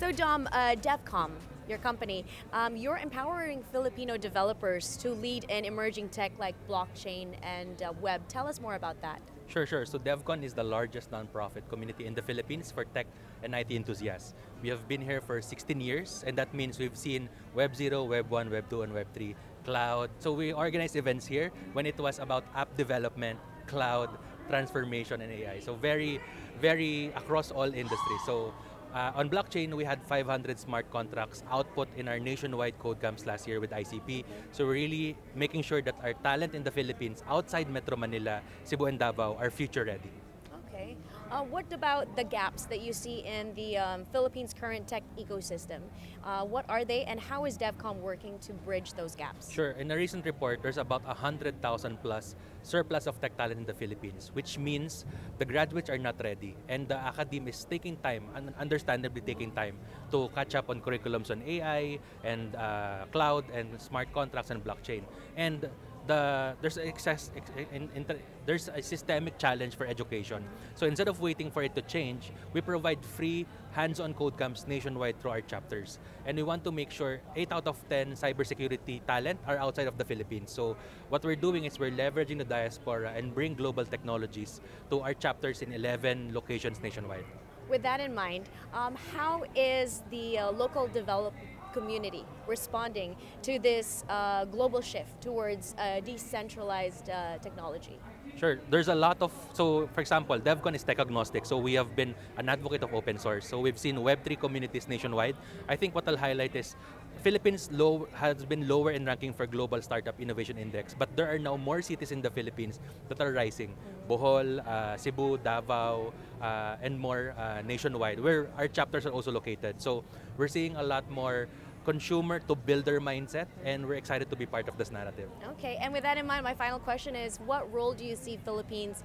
So Dom, DEVCON, your company, you're empowering Filipino developers to lead in emerging tech like blockchain and web. Tell us more about that. Sure. So DevCon is the largest nonprofit community in the Philippines for tech and IT enthusiasts. We have been here for 16 years, and that means we've seen Web 0, Web 1, Web 2, and Web 3, cloud. So we organized events here when it was about app development, cloud, transformation, and AI. So very across all industries. So on blockchain, we had 500 smart contracts output in our nationwide code camps last year with ICP. So we're really making sure that our talent in the Philippines, outside Metro Manila, Cebu and Davao, are future ready. Okay. What about the gaps that you see in the Philippines' current tech ecosystem? What are they, and how is DEVCON working to bridge those gaps? Sure. In a recent report, there's about 100,000 plus surplus of tech talent in the Philippines, which means the graduates are not ready, and the academe is taking time, and understandably taking time, to catch up on curriculums on AI and cloud and smart contracts and blockchain. And there's a systemic challenge for education. So instead of waiting for it to change, we provide free hands-on code camps nationwide through our chapters. And we want to make sure 8 out of 10 cybersecurity talent are outside of the Philippines. So what we're doing is we're leveraging the diaspora and bring global technologies to our chapters in 11 locations nationwide. With that in mind, how is the local development community responding to this global shift towards decentralized technology? Sure. There's a lot of, so for example, DevCon is tech agnostic, so we have been an advocate of open source. So we've seen Web3 communities nationwide. I think what I'll highlight is Philippines has been lower in ranking for Global Startup Innovation Index, but there are now more cities in the Philippines that are rising. Bohol, Cebu, Davao, and more nationwide, where our chapters are also located. So we're seeing a lot more consumer to builder mindset, and we're excited to be part of this narrative. Okay, and with that in mind, my final question is, what role do you see Philippines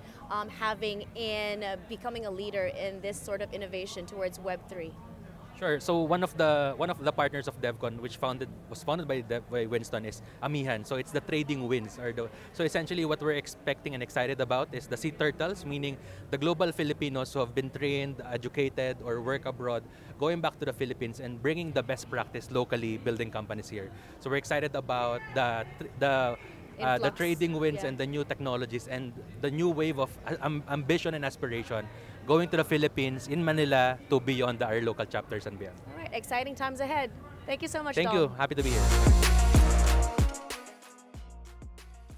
having in becoming a leader in this sort of innovation towards Web3? Sure. So one of the partners of DevCon, which was founded by Winston, is Amihan. So it's the trading winds. So essentially, what we're expecting and excited about is the sea turtles, meaning the global Filipinos who have been trained, educated, or work abroad, going back to the Philippines and bringing the best practice locally, building companies here. So we're excited about the trading winds, and the new technologies and the new wave of ambition and aspiration going to the Philippines, in Manila, to beyond our local chapters and beyond. All right, exciting times ahead. Thank you so much, Thank Dom. you. Happy to be here.